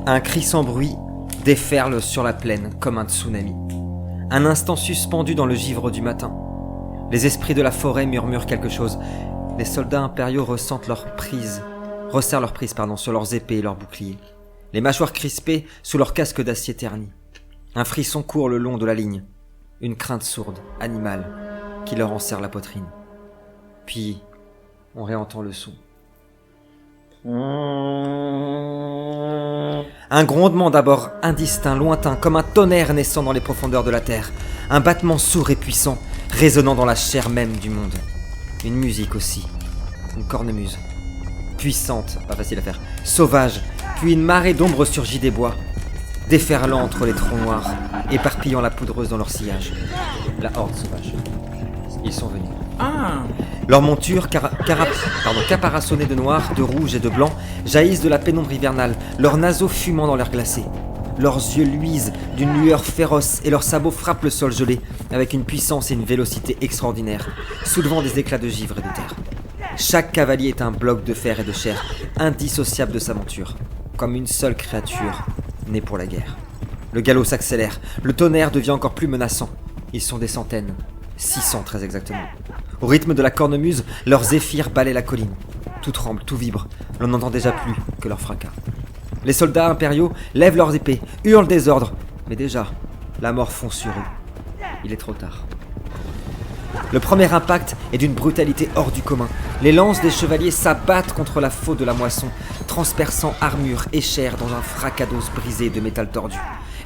Un cri sans bruit déferle sur la plaine comme un tsunami. Un instant suspendu dans le givre du matin. Les esprits de la forêt murmurent quelque chose. Les soldats impériaux resserrent leur prise sur leurs épées et leurs boucliers. Les mâchoires crispées sous leurs casques d'acier terni. Un frisson court le long de la ligne. Une crainte sourde, animale, qui leur enserre la poitrine. Puis, on réentend le son. Un grondement d'abord indistinct, lointain, comme un tonnerre naissant dans les profondeurs de la terre. Un battement sourd et puissant, résonnant dans la chair même du monde. Une musique aussi. Une cornemuse. Puissante, pas facile à faire. Sauvage, puis une marée d'ombre surgit des bois. Déferlant entre les troncs noirs, éparpillant la poudreuse dans leur sillage. La horde sauvage. Ils sont venus. Leurs montures, caparaçonnées de noir, de rouge et de blanc, jaillissent de la pénombre hivernale, leurs naseaux fumant dans l'air glacé. Leurs yeux luisent d'une lueur féroce et leurs sabots frappent le sol gelé, avec une puissance et une vélocité extraordinaires, soulevant des éclats de givre et de terre. Chaque cavalier est un bloc de fer et de chair, indissociable de sa monture, comme une seule créature, née pour la guerre. Le galop s'accélère, le tonnerre devient encore plus menaçant. Ils sont des centaines, 600 très exactement. Au rythme de la cornemuse, leurs zéphyrs balaient la colline. Tout tremble, tout vibre, l'on n'entend déjà plus que leur fracas. Les soldats impériaux lèvent leurs épées, hurlent des ordres, mais déjà, la mort fond sur eux. Il est trop tard. Le premier impact est d'une brutalité hors du commun. Les lances des chevaliers s'abattent contre la faux de la moisson, transperçant armure et chair dans un fracas d'os brisé et de métal tordu.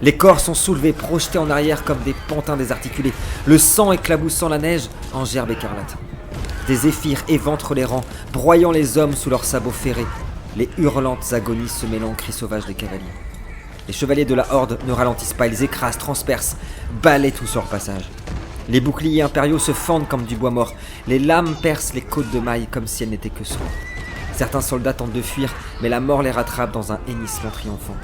Les corps sont soulevés, projetés en arrière comme des pantins désarticulés, le sang éclaboussant la neige en gerbes écarlates. Des zéphyrs éventrent les rangs, broyant les hommes sous leurs sabots ferrés. Les hurlantes agonies se mêlant aux cris sauvages des cavaliers. Les chevaliers de la horde ne ralentissent pas, ils écrasent, transpercent, balaient tout sur leur passage. Les boucliers impériaux se fendent comme du bois mort, les lames percent les côtes de mailles comme si elles n'étaient que soie. Certains soldats tentent de fuir, mais la mort les rattrape dans un hennissement triomphant.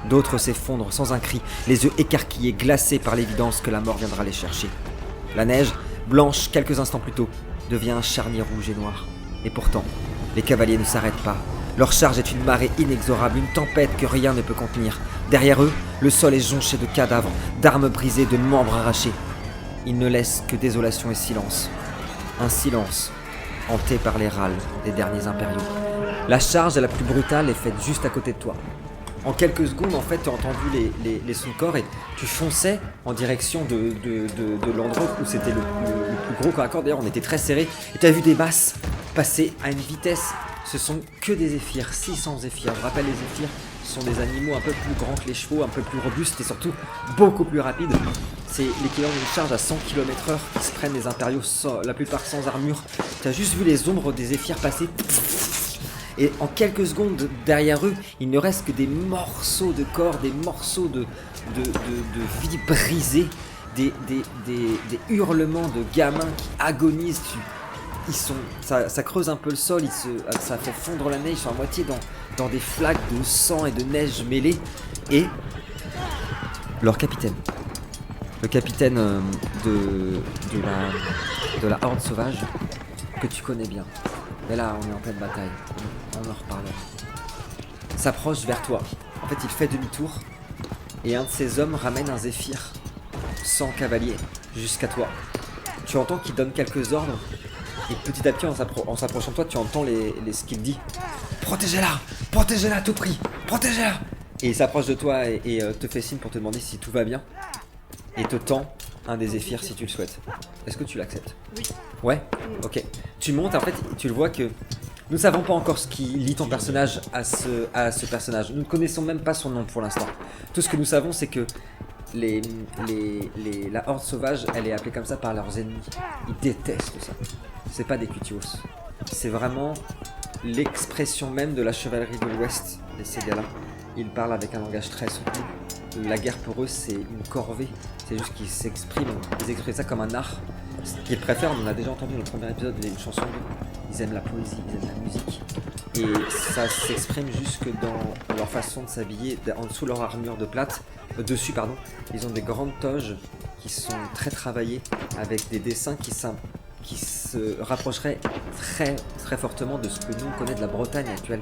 D'autres s'effondrent sans un cri, les yeux écarquillés, glacés par l'évidence que la mort viendra les chercher. La neige, blanche quelques instants plus tôt, devient un charnier rouge et noir. Et pourtant, les cavaliers ne s'arrêtent pas. Leur charge est une marée inexorable, une tempête que rien ne peut contenir. Derrière eux, le sol est jonché de cadavres, d'armes brisées, de membres arrachés. Ils ne laissent que désolation et silence. Un silence hanté par les râles des derniers impériaux. La charge la plus brutale est faite juste à côté de toi. En quelques secondes, en fait, tu as entendu les sons de corps et tu fonçais en direction de l'endroit où c'était le plus gros corps à corps. D'ailleurs, on était très serrés. Et tu as vu des masses passer à une vitesse. Ce sont que des zéphyrs, 600 zéphyrs. Je rappelle, les zéphyrs sont des animaux un peu plus grands que les chevaux, un peu plus robustes et surtout beaucoup plus rapides. C'est l'équivalent d'une charge à 100 km/h qui se prennent les impériaux, la plupart sans armure. Tu as juste vu les ombres des zéphyrs passer. Et en quelques secondes, derrière eux, il ne reste que des morceaux de corps, des morceaux de vie brisée, des hurlements de gamins qui agonisent. Ça creuse un peu le sol, ça fait fondre la neige, ils sont à moitié dans des flaques de sang et de neige mêlées. Et leur capitaine, le capitaine de la horde sauvage, que tu connais bien. Mais là, on est en pleine bataille, on en reparlera. S'approche vers toi. En fait, il fait demi-tour et un de ses hommes ramène un zéphyr sans cavalier jusqu'à toi. Tu entends qu'il donne quelques ordres et petit à petit, en s'approchant de toi, tu entends ce qu'il dit. Protégez-la à tout prix, protégez-la. Et il s'approche de toi et te fait signe pour te demander si tout va bien et te tend un des zéphyrs si tu le souhaites. Est-ce que tu l'acceptes ? Oui. Ouais ? Ok. Tu montes, en fait, tu le vois que nous ne savons pas encore ce qui lie ton personnage à ce personnage. Nous ne connaissons même pas son nom pour l'instant. Tout ce que nous savons, c'est que la horde sauvage, elle est appelée comme ça par leurs ennemis. Ils détestent ça. C'est pas des cutios. C'est vraiment l'expression même de la chevalerie de l'Ouest, ces gars-là. Ils parlent avec un langage très soutenu. La guerre pour eux, c'est une corvée. C'est juste qu'ils s'expriment. Ils expriment ça comme un art. Ce qu'ils préfèrent, on en a déjà entendu dans le premier épisode, une chanson d'eux. Ils aiment la poésie, ils aiment la musique. Et ça s'exprime jusque dans leur façon de s'habiller. En dessous de leur armure de plate, dessus, ils ont des grandes toges qui sont très travaillées, avec des dessins qui se rapprocheraient très, très fortement de ce que nous on connaît de la Bretagne actuelle.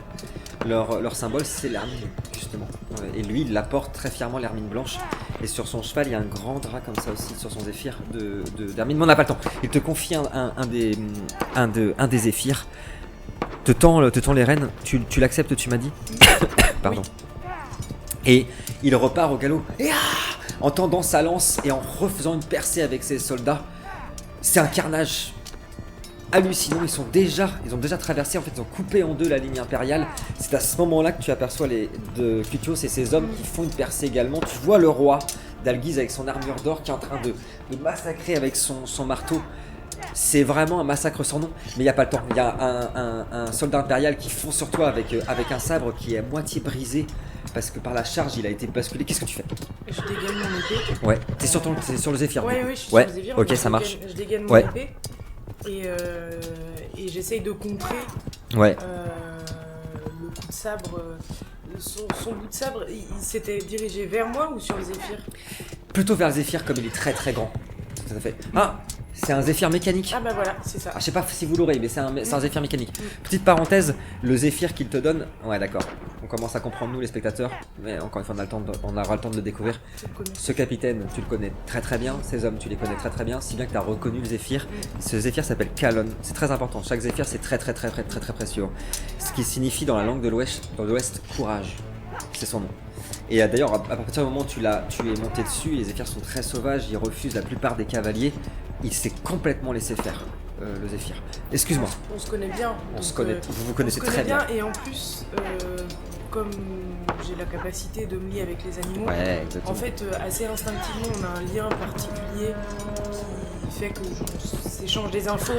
Leur symbole, c'est l'hermine, justement. Et lui, il la porte très fièrement, l'hermine blanche. Et sur son cheval, il y a un grand drap comme ça aussi, sur son zéphyr d'hermine. Mais on n'a pas le temps. Il te confie un des zéphyrs. Te tend les rênes. Tu l'acceptes, tu m'as dit. Pardon. Et il repart au galop. Et en tendant sa lance et en refaisant une percée avec ses soldats. C'est un carnage hallucinant. Ils ont déjà traversé, en fait, ils ont coupé en deux la ligne impériale. C'est à ce moment-là que tu aperçois de Cutios et ses hommes qui font une percée également. Tu vois le roi d'Algiz avec son armure d'or qui est en train de massacrer avec son marteau. C'est vraiment un massacre sans nom, mais il n'y a pas le temps. Il y a un soldat impérial qui fonce sur toi avec un sabre qui est à moitié brisé parce que par la charge il a été basculé. Qu'est-ce que tu fais? Je dégaine mon épée. Ouais, t'es sur le zéphyr. Ouais, je suis ouais. sur le zéphyr. Ok, ça marche. Je dégaine mon épée et j'essaye de contrer Ouais. le coup de sabre. Son bout de sabre, il s'était dirigé vers moi ou sur le zéphyr? Plutôt vers le zéphyr comme il est très très grand. Tout à fait. Ah, c'est un zéphyr mécanique. Ah bah voilà, c'est ça. Je sais pas si vous l'aurez, mais c'est un zéphyr mécanique. Petite parenthèse, le zéphyr qu'il te donne, ouais d'accord, on commence à comprendre nous les spectateurs, mais encore une fois on aura le temps de le découvrir. Ce capitaine, tu le connais très très bien, ces hommes tu les connais très très bien, si bien que tu as reconnu le zéphyr. Ce zéphyr s'appelle Kalon, c'est très important, chaque zéphyr c'est très précieux. Ce qui signifie dans la langue de l'Ouest courage, c'est son nom. Et d'ailleurs, à partir du moment où tu es monté dessus, les zéphyrs sont très sauvages, ils refusent la plupart des cavaliers. Il s'est complètement laissé faire, le zéphyr. Excuse-moi. On se connaît bien. Vous connaissez très bien. Et en plus, comme j'ai la capacité de me lier avec les animaux, en fait, assez instinctivement, on a un lien particulier qui fait qu'on s'échange des infos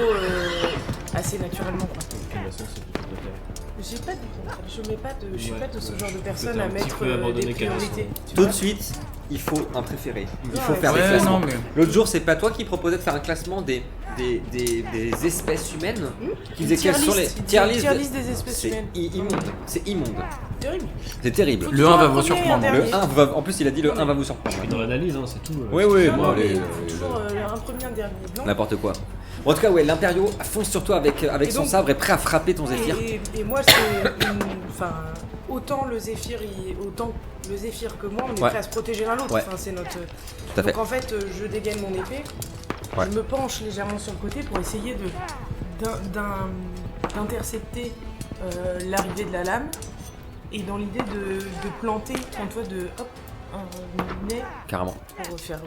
assez naturellement. Je suis pas de ce genre de personne à mettre des priorités. Tout de suite, il faut un préféré. Il faut faire des classements. L'autre jour, c'est pas toi qui proposais de faire un classement des espèces humaines qui disait quelles sont les tier list des espèces humaines. C'est immonde. Terrible. C'est terrible. Le 1 va vous surprendre. En plus, il a dit le 1 va vous surprendre. Je suis dans l'analyse, c'est tout. Oui, bon, allez. Toujours un premier, un dernier blanc. N'importe quoi. En tout cas, ouais, l'Império fonce sur toi avec son sabre et prêt à frapper ton zéphyr. Et moi, c'est autant le zéphyr que moi, on est prêt à se protéger l'un l'autre. Ouais. C'est notre. Tout à fait. Donc en fait, je dégaine mon épée, je me penche légèrement sur le côté pour essayer d'intercepter l'arrivée de la lame et dans l'idée de planter en toi un moulinet. Carrément. Pour faire.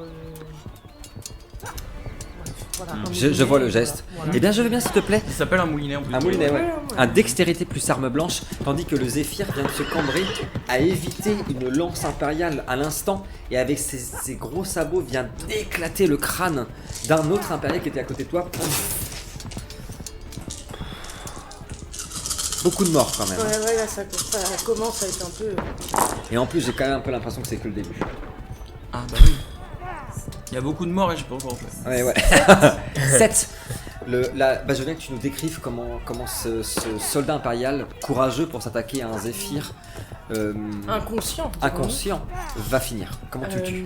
Voilà, je vois le geste. Voilà. Eh bien, je veux bien, s'il te plaît. Ça s'appelle un moulinet en plus. Un moulinet, ouais. Un dextérité plus arme blanche, tandis que le zéphyr vient de se cambrer à éviter une lance impériale à l'instant et avec ses gros sabots vient d'éclater le crâne d'un autre impérial qui était à côté de toi. Beaucoup de morts quand même. Ouais, là ça commence à être un peu. Et en plus, j'ai quand même un peu l'impression que c'est que le début. Ah bah oui. Il y a beaucoup de morts et j'ai pas encore fait. Ouais. 7. Je veux bien que tu nous décrives comment ce soldat impérial, courageux pour s'attaquer à un zéphyr inconscient va finir. Comment tu le tues?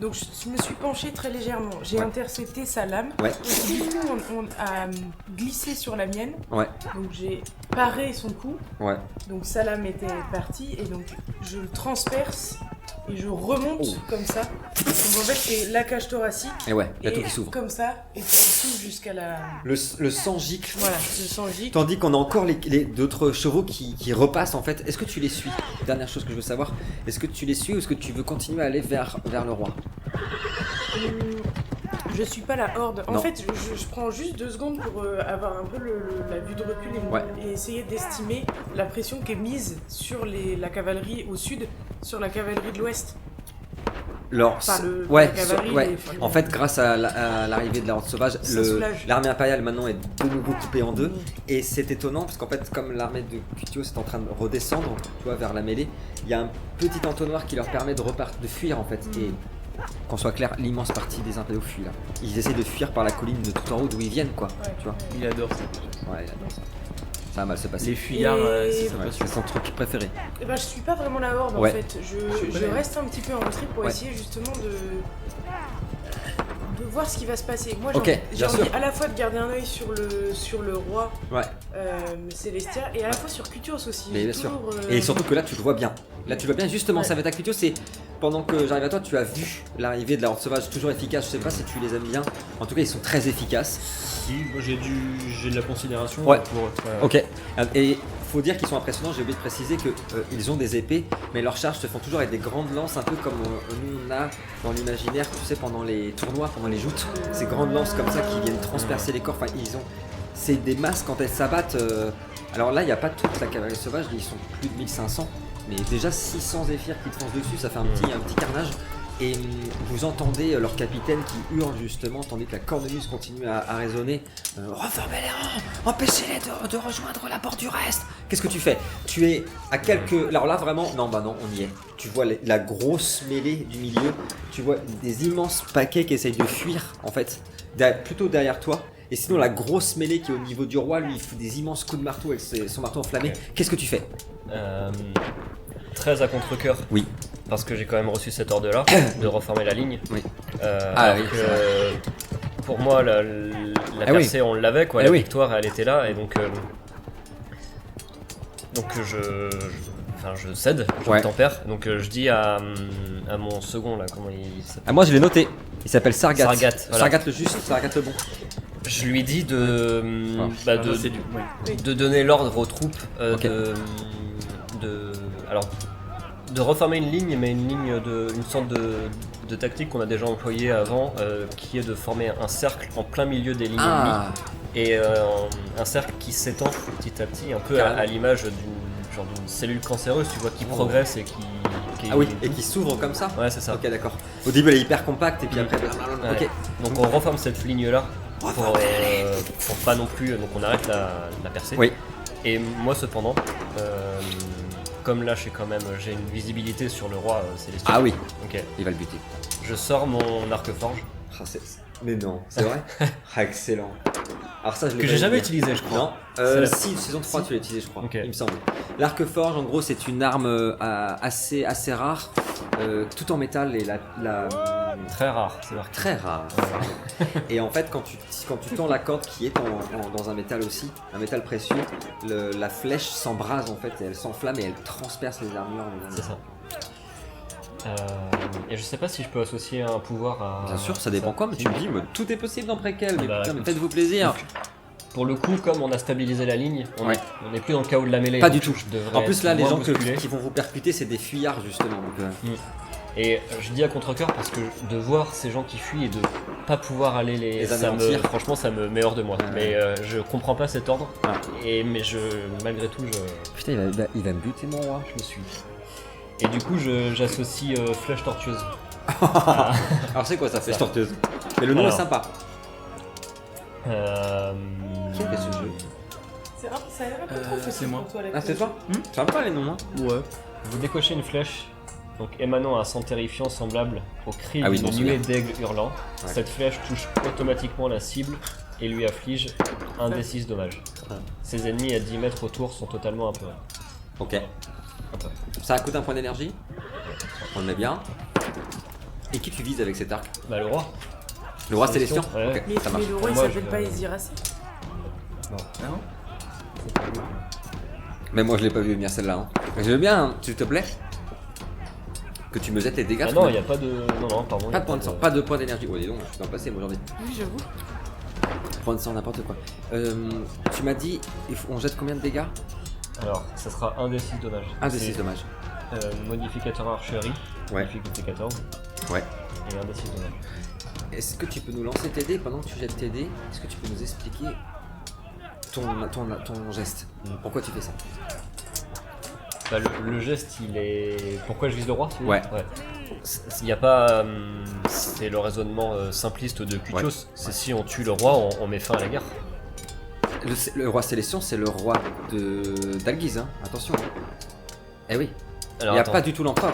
Donc je me suis penché très légèrement, j'ai intercepté sa lame, ouais. Et du coup on a glissé sur la mienne, ouais. Donc j'ai paré son coup, ouais. Donc sa lame était partie et donc je le transperce et je remonte comme ça. Donc en fait c'est la cage thoracique, et ouais, il y a tout qui s'ouvre. Comme ça, et ça s'ouvre jusqu'à la... Le sang gicle. Voilà, le sang gicle. Tandis qu'on a encore d'autres chevaux qui repassent en fait. Est-ce que tu les suis? Dernière chose que je veux savoir, est-ce que tu les suis ou est-ce que tu veux continuer à aller vers le roi? Je suis pas la horde. En fait, je prends juste 2 secondes pour avoir un peu la vue de recul et essayer d'estimer la pression qui est mise sur la cavalerie au sud, sur la cavalerie de l'ouest. En fait, grâce à l'arrivée de la horde sauvage, l'armée impériale maintenant est de nouveau coupée en deux. Et c'est étonnant parce qu'en fait, comme l'armée de Cutios est en train de redescendre, tu vois, vers la mêlée, il y a un petit entonnoir qui leur permet de fuir en fait. Et qu'on soit clair, l'immense partie des impériaux fuient là. Ils essaient de fuir par la colline de tout en haut d'où ils viennent, quoi. Ouais, tu vois. Il adore ça. Ouais, il adore ça. Ça va mal se passer. Les fuyards, c'est son truc préféré. Et je suis pas vraiment la horde en fait. Je reste un petit peu en retrait pour essayer justement de voir ce qui va se passer. Moi, j'ai sûr. envie à la fois de garder un œil sur le roi Célestia et à la fois sur Cutios aussi. Mais bien sûr. Et surtout que là, tu le vois bien. Là, tu le vois bien. Justement, ça va être à Cutios. C'est pendant que j'arrive à toi, tu as vu l'arrivée de la horde sauvage, toujours efficace. Je sais pas si tu les aimes bien. En tout cas, ils sont très efficaces. Si, moi j'ai de la considération pour eux. Ok. Et faut dire qu'ils sont impressionnants. J'ai oublié de préciser que ils ont des épées, mais leurs charges se font toujours avec des grandes lances, un peu comme nous on a dans l'imaginaire, tu sais, pendant les tournois, pendant les joutes, ces grandes lances comme ça qui viennent transpercer les corps. Enfin, c'est des masses quand elles s'abattent. Alors là, il n'y a pas toute la cavalerie sauvage, ils sont plus de 1500, mais déjà 600 zéphyrs qui te foncent dessus, ça fait un petit carnage. Et vous entendez leur capitaine qui hurle justement, tandis que la cornemuse continue à résonner. Reformez les rangs, empêchez-les de rejoindre la porte du reste. Qu'est-ce que tu fais? Tu es à quelques... Alors là vraiment, non, on y est. Tu vois la grosse mêlée du milieu. Tu vois des immenses paquets qui essayent de fuir, en fait, plutôt derrière toi. Et sinon la grosse mêlée qui est au niveau du roi, lui, il fout des immenses coups de marteau avec son marteau enflammé. Qu'est-ce que tu fais? 13 à contre-cœur. Oui. Parce que j'ai quand même reçu cet ordre-là de reformer la ligne. Oui. Pour moi, la percée, on l'avait, quoi. La victoire, elle était là, et donc je cède, je tempère. Donc je dis à mon second là, comment il s'appelle? Moi je l'ai noté. Il s'appelle Sargat. Voilà. Sargat le juste, Sargat le bon. Je lui dis de donner l'ordre aux troupes de reformer une ligne, mais une sorte de tactique qu'on a déjà employée avant, qui est de former un cercle en plein milieu des lignes ennemies, et un cercle qui s'étend petit à petit, un peu à l'image d'une cellule cancéreuse, tu vois, qui progresse et qui et qui s'ouvre comme ça. Ouais, c'est ça. Ok, d'accord. Au début elle est hyper compacte et puis après. Ok. Donc on reforme cette ligne là pour pas non plus, donc on arrête la percée. Oui. Et moi cependant, comme là j'ai une visibilité sur le roi Célestia. Ah oui. Ok. Il va le buter. Je sors mon arc-forge. Mais non, c'est vrai. Excellent. Alors ça, que j'ai jamais utilisé, je crois. Non. Si, saison 3 tu l'as utilisé, je crois. Il me semble. L'arc-forge, en gros, c'est une arme assez rare, tout en métal et très rare, c'est marqué. Très rare. Et en fait, quand tu tends la corde qui est dans un métal aussi, un métal précieux, la flèche s'embrase en fait, et elle s'enflamme et elle transperce les armures. C'est ça. Et je sais pas si je peux associer un pouvoir à... Bien sûr, ça dépend quoi, mais tu me dis, tout est possible dans Préquel, mais putain, mais faites-vous plaisir. Pour le coup, comme on a stabilisé la ligne, on est plus dans le chaos de la mêlée. Pas du tout. En plus là, les gens qui vont vous percuter, c'est des fuyards justement. Donc, Et je dis à contre-cœur parce que de voir ces gens qui fuient et de pas pouvoir aller les franchement ça me met hors de moi. Mais je comprends pas cet ordre. Mais malgré tout Putain, il va me buter mon roi. Je me suis. Et du coup j'associe flèche tortueuse. Alors c'est quoi ça, flèche tortueuse? Mais le nom est sympa. Qui a fait ce jeu? Ça a l'air un peu trop facile pour toi. C'est toi? Ça va pas les noms, hein? Ouais. Vous décochez une flèche, donc émanant un son terrifiant semblable au cri d'une nuée d'aigles hurlant. Cette flèche touche automatiquement la cible et lui afflige 1d6 dommages. Ses ennemis à 10 mètres autour sont totalement apeurés. Ok. Ça coûte un point d'énergie. On le met bien. Et qui tu vises avec cet arc? Le roi. Le roi Célestia. Ouais. Mais le roi il s'appelle pas Ezirassi. Non. Mais moi je l'ai pas vu venir celle-là. Je veux bien, s'il te plaît, que tu me jettes les dégâts. Ah non, il n'y a pas de... Non, pardon. Pas de point de sang, pas de point d'énergie. Oh dis donc, je suis bien passé moi aujourd'hui. Oui, j'avoue. Point de sang, n'importe quoi. Tu m'as dit, on jette combien de dégâts? Alors, ça sera 1d6 dommages. 1d6 dommages. Modificateur archerie, difficulté 14. Ouais. Et 1d6 dommages. Est-ce que tu peux nous lancer tes dés pendant que tu jettes tes dés? Est-ce que tu peux nous expliquer ton geste? Pourquoi tu fais ça? Le geste, il est... Pourquoi je vise le roi? Ouais. Il n'y a pas... c'est le raisonnement simpliste de Cutios. C'est si on tue le roi, on met fin à la guerre. Le roi Célestion, c'est le roi d'Alguise, hein. Attention. Eh oui. Alors, il n'y a pas du tout l'empereur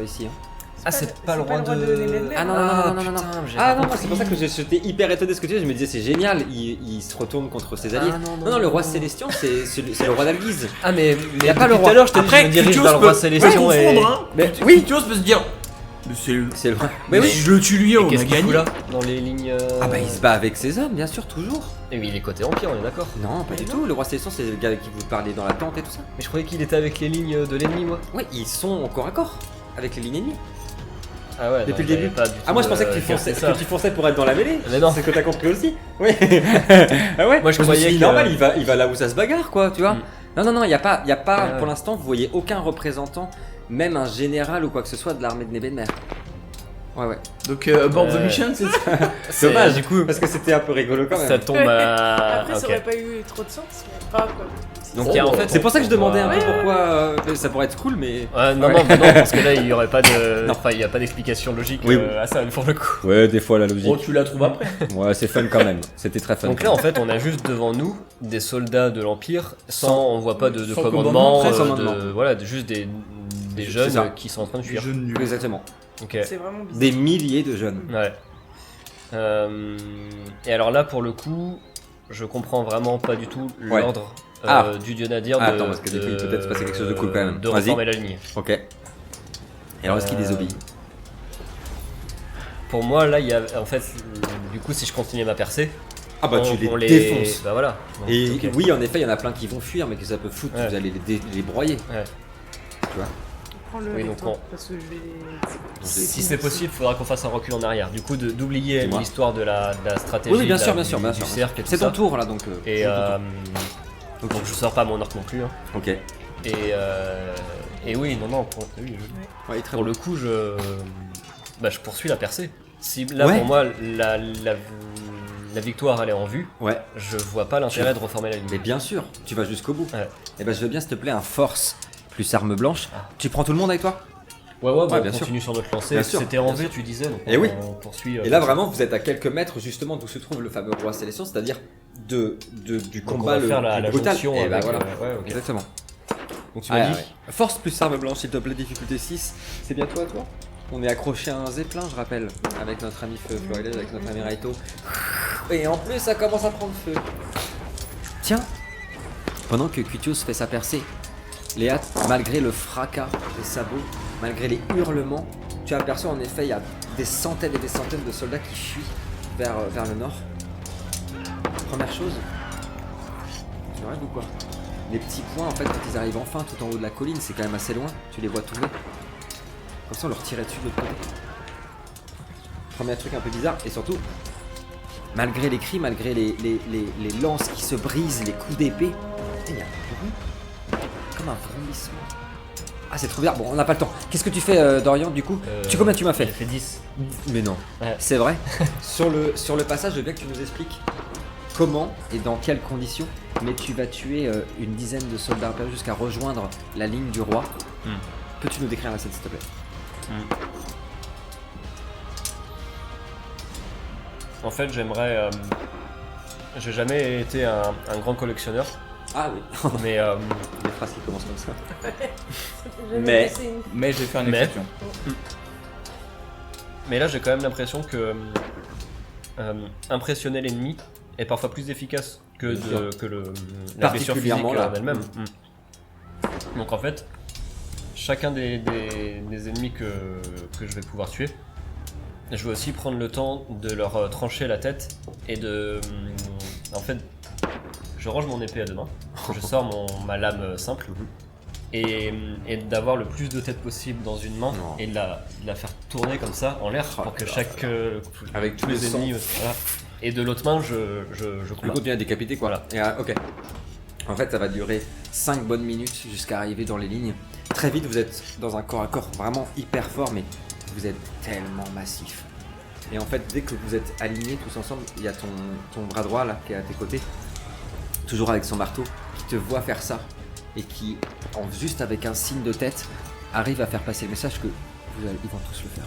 ici. Hein. C'est pas le roi de... Ah non. C'est pour ça que j'étais hyper étonné de ce que tu dis. Je me disais, c'est génial, il se retourne contre ses alliés. Non, le roi Célestion, c'est le roi d'Alguise. Mais il n'y a pas le roi. Tout à l'heure, je te dis, je me dirige vers le roi Célestion et... Mais oui, Cutios peut se dire... Mais c'est loin. Mais oui, je le tue lui, on a qu'est-ce qu'il fout gagné. là dans les lignes Ah bah il se bat avec ses hommes, bien sûr, toujours. Et oui, il est côté Empire, on est d'accord. Non, pas du tout. Le roi Célestion, c'est le gars avec qui vous parlez dans la tente et tout ça. Mais je croyais qu'il était avec les lignes de l'ennemi, moi. Ouais, ils sont au corps à corps avec les lignes ennemies. Ah ouais, Depuis non, le début. j'avais pas du Ah moi je tout, pensais que tu fonçais, capté ça. que tu fonçais pour être dans la mêlée. Mais non. C'est ce que t'as compris aussi. Oui. Ah ouais. Moi, je me croyais suis dit, que- normal, il va là où ça se bagarre quoi, tu vois. Non, il y a pas Ouais. pour l'instant, vous voyez aucun représentant, même un général ou quoi que ce soit de l'armée de Nebenmer. Ouais. Donc, Board the Mission, c'est ça. C'est- Dommage du coup, parce que c'était un peu rigolo quand même. ça tombe à. Après, ça Ok. aurait pas eu trop de sens, mais pas quoi. Donc Oh, en fait, c'est pour ça que je demandais un peu Ouais, pourquoi ça pourrait être cool, mais. Non, parce que là, il y aurait pas de. Non. Enfin, il y a pas d'explication logique Oui. à ça, pour le coup. Ouais, des fois la logique. Oh, tu la trouves après. Ouais, c'est fun quand même. C'était très fun. Donc là, en fait, on a juste devant nous des soldats de l'Empire, on voit pas de sans commandement, commandement, sans commandement. voilà, juste des C'est jeunes ça. qui sont en train de Des fuir. jeunes nuls. Exactement. Ok. C'est vraiment bizarre. Des milliers de jeunes. Ouais. Et alors là, pour le coup, je comprends vraiment pas du tout Ouais. l'ordre Ah. du dieu Nadir Ah, de, attends, parce que du coup, il peut peut-être se passer quelque chose de cool quand même. de Vas-y. reformer la ligne. Ok. Et alors est-ce qu'il désobéit Pour moi, là, il y a en fait, du coup, si je continue ma percée, Ah bah tu on les défonces. Bah voilà. Donc, Et ok. oui, en effet, il y en a plein qui vont fuir, mais que ça peut foutre, Ouais. vous allez les broyer. Ouais. Tu vois. Prends-le Oui, avec donc toi, on- parce que je vais. Si c'est possible, il faudra qu'on fasse un recul en arrière. Du coup, d'oublier Dis-moi. l'histoire de la stratégie. Oui, bien de sûr, la- bien sûr, bien du sûr. cercle et tout C'est ton ça. tour là, donc. Et c'est ton tour. donc je sors pas mon orc non plus. Hein. Ok. Et oui, non, oui, Ouais, très pour bon. le coup, je poursuis la percée. Si là, Ouais. pour moi, la victoire elle est en vue, Ouais. je vois pas l'intérêt de reformer la ligne. Mais bien sûr, tu vas jusqu'au bout. Ouais. Et ben je veux bien, s'il te plaît, un force plus arme blanche. Ah. Tu prends tout le monde avec toi Ouais, Ouais, on bien sûr. continue sur notre lancée. Bien sûr, C'était en bien V, sûr. tu disais. Donc Eh oui. on poursuit. Et là vraiment, vous êtes à quelques mètres justement d'où se trouve le fameux roi Célestion, c'est-à-dire du donc combat on va le faire plus la brutal. jonction Et bah avec, voilà. ouais, ok. Exactement. Donc tu m'as dit. Force plus arme blanche, s'il te plaît, difficulté 6. C'est bien toi, toi On est accroché à un zeppelin, je rappelle, avec notre ami Floridel, avec notre ami Raito. Et en plus, ça commence à prendre feu. Tiens, pendant que Cutios fait sa percée, Léa, malgré le fracas des sabots, malgré les hurlements, tu aperçois en effet, il y a des centaines et des centaines de soldats qui fuient vers le nord. Première chose, tu rêves ou quoi? Les petits points, en fait, quand ils arrivent enfin tout en haut de la colline, c'est quand même assez loin, tu les vois tomber. Comme ça, on leur tirait dessus de l'autre côté. Premier truc un peu bizarre, et surtout, malgré les cris, malgré les lances qui se brisent, les coups d'épée, il y a un bruit, comme un vrombissement. Ah, c'est trop bizarre. Bon, on n'a pas le temps. Qu'est-ce que tu fais, Dorian, du coup Combien tu m'as fait? J'ai fait 10. Mais non. Ouais. C'est vrai. sur le passage, je veux bien que tu nous expliques comment et dans quelles conditions, mais tu vas tuer une dizaine de soldats impériaux jusqu'à rejoindre la ligne du roi. Peux-tu nous décrire la scène, s'il te plaît? En fait, j'aimerais. J'ai jamais été un grand collectionneur, Ah oui. mais Les phrases qui commencent comme ça. Je vais Mais- laisser une- Mais je vais faire une Mais- exception. là j'ai quand même l'impression que impressionner l'ennemi est parfois plus efficace que Bien sûr. la blessure physique Particulièrement là. en elle-même. Donc en fait, chacun des ennemis que je vais pouvoir tuer, je vais aussi prendre le temps de leur trancher la tête et de... en fait, je range mon épée à deux mains, je sors ma lame simple et d'avoir le plus de têtes possible dans une main Non. et de la faire tourner comme ça en l'air pour que chaque... Avec tous tout le les sang. ennemis... voilà. Et de l'autre main, je Le coule. coup devient décapité quoi. Voilà. Et, ok. En fait, ça va durer 5 bonnes minutes jusqu'à arriver dans les lignes. Très vite, vous êtes dans un corps à corps vraiment hyper fort, mais vous êtes tellement massif. Et en fait, dès que vous êtes alignés tous ensemble, il y a ton bras droit là qui est à tes côtés, toujours avec son marteau, qui te voit faire ça et qui, juste avec un signe de tête, arrive à faire passer le message que ils vont tous le faire.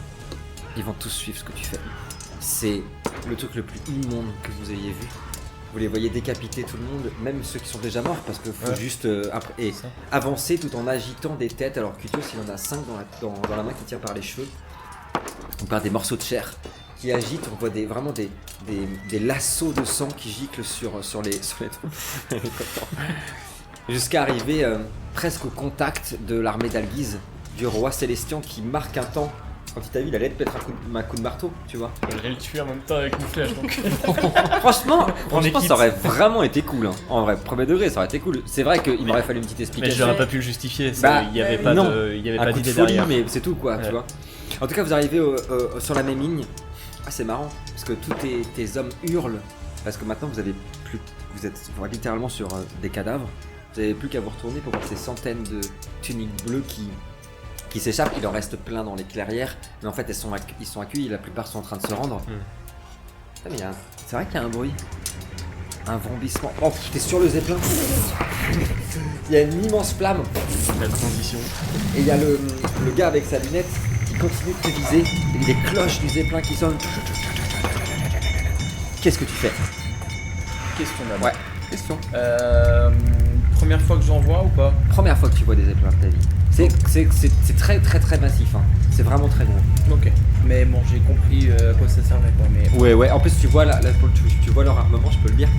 Ils vont tous suivre ce que tu fais. C'est le truc le plus immonde que vous ayez vu. Vous les voyez décapiter tout le monde, même ceux qui sont déjà morts, parce que faut Ouais. juste avancer tout en agitant des têtes. Alors Cutios, il en a 5 dans la main qui tient par les cheveux, ou par des morceaux de chair qui agitent. On voit vraiment des lassos de sang qui giclent sur les troupes. Jusqu'à arriver presque au contact de l'armée d'Alguise, du roi Célestian qui marque un temps Quand il t'a vu, il allait te mettre un coup de marteau, tu vois. J'allais le tuer en même temps avec une flèche donc. Franchement, équipe. ça aurait vraiment été cool. Hein. En vrai, premier degré, ça aurait été cool. C'est vrai qu'il m'aurait fallu une petite Mais explication. j'aurais pas pu le justifier, Bah, il y avait pas non. d'idée Coup de folie, derrière. mais c'est tout quoi, Ouais. tu vois. En tout cas, vous arrivez sur la même ligne. Ah, c'est marrant, parce que tous tes hommes hurlent. Parce que maintenant, vous êtes littéralement sur des cadavres. Vous n'avez plus qu'à vous retourner pour voir ces centaines de tuniques bleues qui s'échappent. Il en reste plein dans les clairières, mais en fait, ils sont accueillis. La plupart sont en train de se rendre. Ah, mais c'est vrai qu'il y a un bruit. Un vrombissement. Oh, t'es sur le zeppelin. Il y a une immense flamme. La transition. Et il y a le gars avec sa lunette qui continue de te viser. Et les cloches du zeppelin qui sonnent. Qu'est-ce que tu fais? Question d'abord. Ouais, question. Première fois que j'en vois ou pas? Première fois que tu vois des zeppelins de ta vie. C'est très très très massif. Hein. C'est vraiment très gros. Ok. Mais bon, j'ai compris à quoi ça servait quoi. Mais... Ouais. En plus, tu vois, tu vois leur armement, je peux le dire.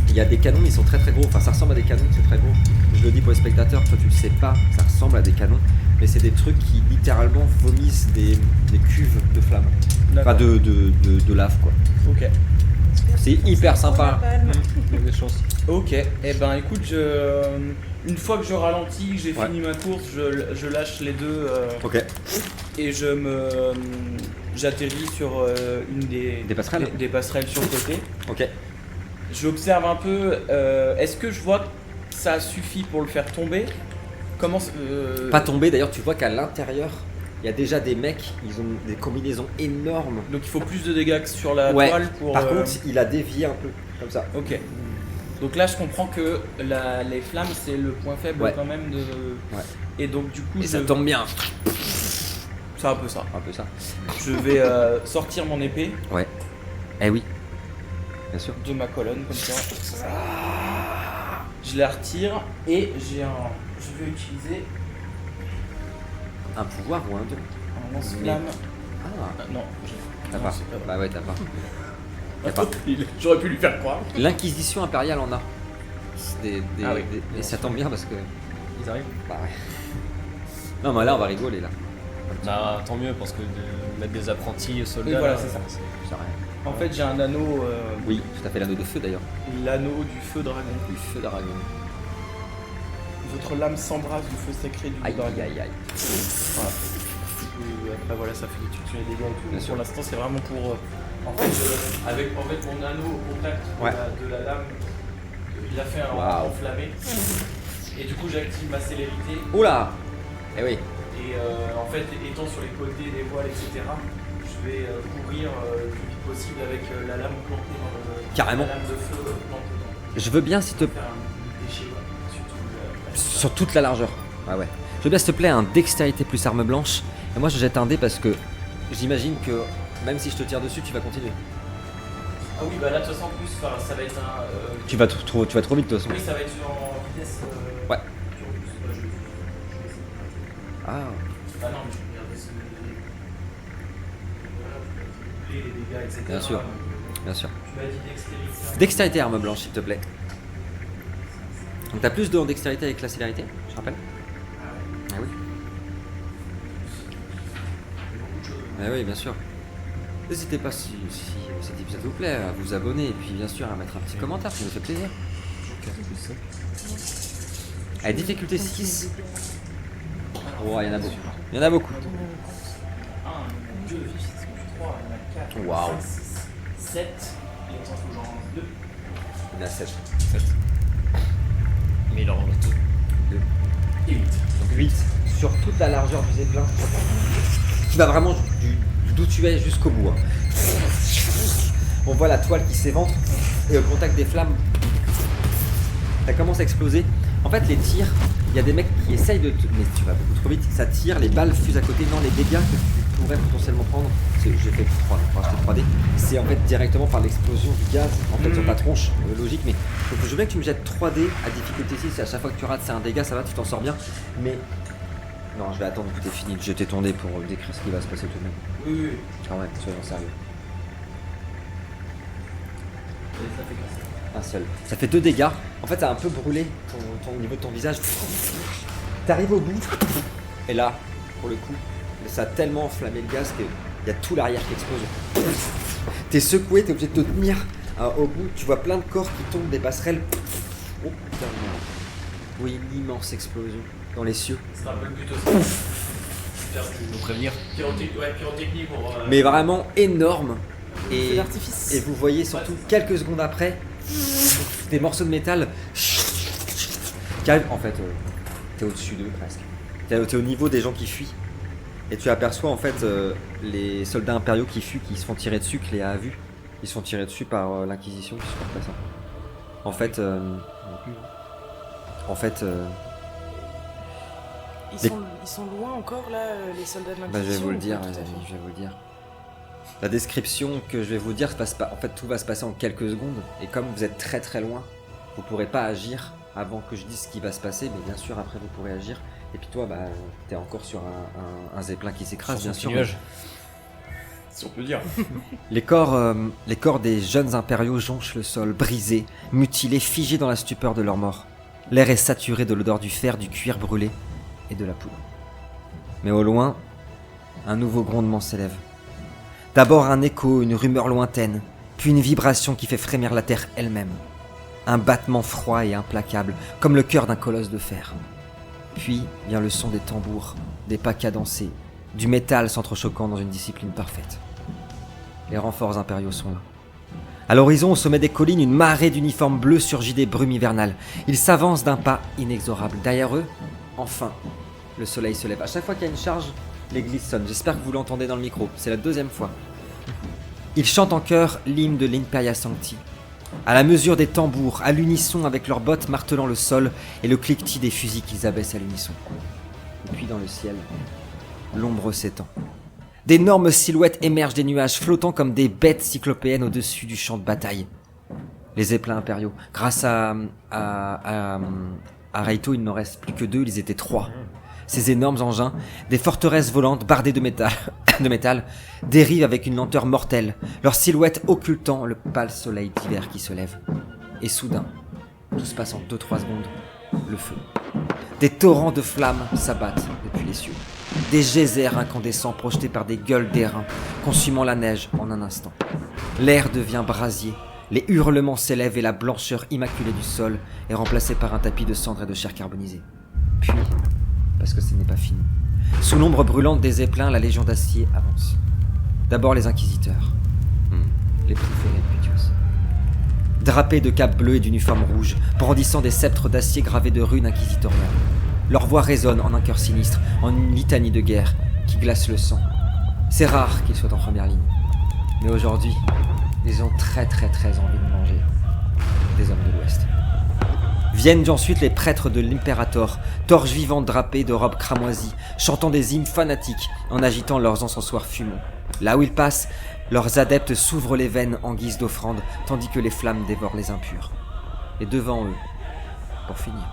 Il y a des canons, ils sont très très gros. Enfin, ça ressemble à des canons, c'est très gros. Je le dis pour les spectateurs, toi tu le sais pas, ça ressemble à des canons. Mais c'est des trucs qui littéralement vomissent des cuves de flammes. Enfin, de lave quoi. Ok. C'est hyper sympa. Il y a des chances. Ok. Et ben écoute, une fois que je ralentis, que j'ai Ouais. fini ma course, je lâche les deux Ok. et j'atterris sur une Des passerelles. des passerelles sur le côté. Ok. J'observe un peu. Est-ce que je vois que ça suffit pour le faire tomber? Comment Pas tomber, d'ailleurs, tu vois qu'à l'intérieur, il y a déjà des mecs, ils ont des combinaisons énormes. Donc il faut plus de dégâts que sur la Ouais. toile pour. Par contre, il a dévié un peu, comme ça. Ok. Donc là, je comprends que les flammes, c'est le point faible Ouais. quand même de. Ouais. Et donc du coup, Et ça tombe bien. c'est un peu ça. Un peu ça. Je vais sortir mon épée Ouais. Eh oui. Bien sûr. de ma colonne comme ça. Je la retire et je vais utiliser Un pouvoir ou un don? un lance-flamme. Ah, Non, t'as non, pas. c'est pas Bah ouais, t'as pas. T'as pas. J'aurais pu lui faire croire. L'Inquisition impériale en a. Ah oui. Et ça tombe bien parce que. Ils arrivent. Bah ouais. Non, mais là, on va rigoler là. Bah tant mieux parce que de mettre des apprentis soldats. Oui, voilà, là, c'est ça. C'est rien. En fait, j'ai un anneau, Oui, tout à fait, l'anneau de feu d'ailleurs. l'anneau du feu dragon. Du feu d'Aragon. Votre lame s'embrasse du feu sacré du Aïe dragon. aïe aïe aïe. Voilà. Et après voilà, ça fait des tutos et des dégâts et tout. Bien sûr. Pour l'instant, c'est vraiment pour. En fait, avec mon anneau au contact Ouais. de la lame, il a fait un Waouh. enflammé. Et du coup, j'active ma célérité. Oula. Eh oui. Et en fait, étant sur les côtés des voiles, etc., je vais courir le plus vite possible avec la lame plantée dans le. Carrément. La lame de feu plantée dans Je veux bien, s'il te faire un déchet, surtout. sur toute la largeur. Ah ouais. Je veux bien, s'il te plaît, un dextérité plus arme blanche. Et moi, je jette un dé parce que j'imagine que même si je te tire dessus, tu vas continuer. Ah oui, bah là, de toute façon, en plus, ça va être un. Tu vas trop vite, de toute façon. Oui, ça va être en vitesse. Ouais. Sur le plus. Bah, je vais essayer. Ah. Ah non, mais je vais regarder ce les dégâts, etc. Bien sûr. Bien sûr. Tu m'as dit dextérité. Dextérité arme blanche, s'il te plaît. Donc t'as plus de en dextérité avec la célérité, je rappelle. Ah oui. Ah oui, bien sûr. N'hésitez pas si cet épisode vous plaît à vous abonner et puis bien sûr à mettre un petit commentaire, ça nous fait plaisir. Allez, difficulté 6. Oh, il y en a beaucoup. Il y en a beaucoup. 1, 2, 3, il y en a 4, Waouh. 5, 6, 7. Et il faut que j'en lance 2. Il y en a 7. Mais il en reste deux. 2. Et 8. Donc 8 sur toute la largeur du zeppelin. Qui va vraiment d'où tu es jusqu'au bout. Hein. On voit la toile qui s'éventre et au contact des flammes, ça commence à exploser. En fait, les tirs, il y a des mecs qui essayent de mais tu vas beaucoup trop vite, ça tire, les balles fusent à côté. Non, les dégâts que tu pourrais potentiellement prendre, j'ai fait 3, pour acheter 3D, c'est en fait directement par l'explosion du gaz en fait sur ta tronche, logique. Mais donc, je veux bien que tu me jettes 3D à difficulté 6, et à chaque fois que tu rates, c'est un dégât, ça va, tu t'en sors bien. Mais non, je vais attendre que tu aies fini de jeter ton dé pour décrire ce qui va se passer tout de même. Oui, oui. Quand même, soyons sérieux. Et ça fait quoi ça? Un seul. Ça fait 2 dégâts. En fait, ça a un peu brûlé au niveau de ton visage. T'arrives au bout. Et là, pour le coup, ça a tellement enflammé le gaz qu'il y a tout l'arrière qui explose. T'es secoué, t'es obligé de te tenir au bout. Tu vois plein de corps qui tombent des passerelles. Oh putain. Oui, une immense explosion dans les cieux. C'est un peu le but aussi. Nous prévenir. Pyrotechnie pour. Mais vraiment énorme. Feu d'artifice. Et vous voyez surtout quelques secondes après des morceaux de métal qui arrivent. En fait, t'es au-dessus d'eux presque. T'es au niveau des gens qui fuient. Et tu aperçois en fait les soldats impériaux qui fuient, qui se font tirer dessus, que Léa a vu. Ils se font tirer dessus par l'Inquisition qui supporte pas ça. Ils sont loin encore là, les soldats de l'Inquisition. Je vais vous le dire, tout à fait. je vais vous le dire. La description que je vais vous dire, en fait tout va se passer en quelques secondes. Et comme vous êtes très très loin, vous pourrez pas agir avant que je dise ce qui va se passer. Mais bien sûr après vous pourrez agir. Et puis toi, t'es encore sur un zeppelin qui s'écrase, bien sûr. Nuage. Si on peut dire. Les corps des jeunes impériaux jonchent le sol, brisés, mutilés, figés dans la stupeur de leur mort. L'air est saturé de l'odeur du fer, du cuir brûlé et de la poudre. Mais au loin, un nouveau grondement s'élève. D'abord un écho, une rumeur lointaine, puis une vibration qui fait frémir la terre elle-même. Un battement froid et implacable, comme le cœur d'un colosse de fer. Puis vient le son des tambours, des pas cadencés, du métal s'entrechoquant dans une discipline parfaite. Les renforts impériaux sont là. À l'horizon, au sommet des collines, une marée d'uniformes bleus surgit des brumes hivernales. Ils s'avancent d'un pas inexorable. Derrière eux, enfin, le soleil se lève. À chaque fois qu'il y a une charge, l'église sonne. J'espère que vous l'entendez dans le micro. C'est la deuxième fois. Ils chantent en chœur l'hymne de l'Imperia Sancti. À la mesure des tambours, à l'unisson avec leurs bottes martelant le sol et le cliquetis des fusils qu'ils abaissent à l'unisson. Et puis dans le ciel, l'ombre s'étend. D'énormes silhouettes émergent des nuages, flottant comme des bêtes cyclopéennes au-dessus du champ de bataille. Les zeppelins impériaux. Grâce à Raito, il n'en reste plus que 2, ils étaient 3. Ces énormes engins, des forteresses volantes bardées de métal, dérivent avec une lenteur mortelle, leurs silhouettes occultant le pâle soleil d'hiver qui se lève. Et soudain, tout se passe en 2-3 secondes, le feu. Des torrents de flammes s'abattent depuis les cieux. Des geysers incandescents projetés par des gueules d'airain, consumant la neige en un instant. L'air devient brasier, les hurlements s'élèvent et la blancheur immaculée du sol est remplacée par un tapis de cendres et de chair carbonisée. Puis, parce que ce n'est pas fini, sous l'ombre brûlante des zeppelins, la Légion d'Acier avance. D'abord les inquisiteurs, les plus ferrés de Putios. Drapés de capes bleues et d'uniformes rouges, brandissant des sceptres d'acier gravés de runes inquisitoriales. Leur voix résonne en un chœur sinistre, en une litanie de guerre qui glace le sang. C'est rare qu'ils soient en première ligne. Mais aujourd'hui, ils ont très envie de manger des hommes de l'Ouest. Viennent ensuite les prêtres de l'Imperator, torches vivantes drapées de robes cramoisies, chantant des hymnes fanatiques en agitant leurs encensoirs fumants. Là où ils passent, leurs adeptes s'ouvrent les veines en guise d'offrande, tandis que les flammes dévorent les impurs. Et devant eux, pour finir,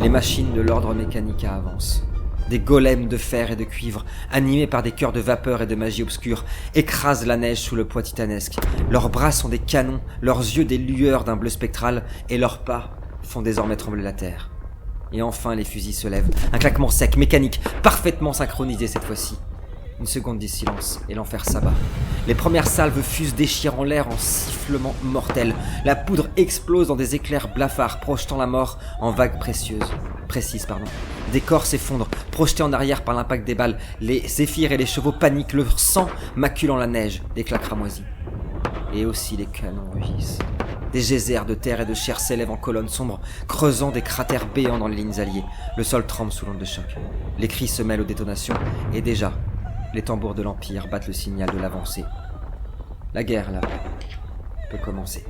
les machines de l'ordre mécanica avancent. Des golems de fer et de cuivre, animés par des cœurs de vapeur et de magie obscure, écrasent la neige sous le poids titanesque. Leurs bras sont des canons, leurs yeux des lueurs d'un bleu spectral, et leurs pas font désormais trembler la terre. Et enfin les fusils se lèvent, un claquement sec, mécanique, parfaitement synchronisé cette fois-ci. Une seconde de silence, et l'enfer s'abat. Les premières salves fusent déchirant l'air en sifflements mortels. La poudre explose dans des éclairs blafards, projetant la mort en vagues précises. Des corps s'effondrent, projetés en arrière par l'impact des balles. Les zéphyrs et les chevaux paniquent, le sang maculant la neige, d'éclats cramoisis. Et aussi les canons rugissent. Des geysers de terre et de chair s'élèvent en colonnes sombres, creusant des cratères béants dans les lignes alliées. Le sol tremble sous l'onde de choc. Les cris se mêlent aux détonations, et déjà, les tambours de l'Empire battent le signal de l'avancée. La guerre, là, peut commencer.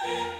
Imperia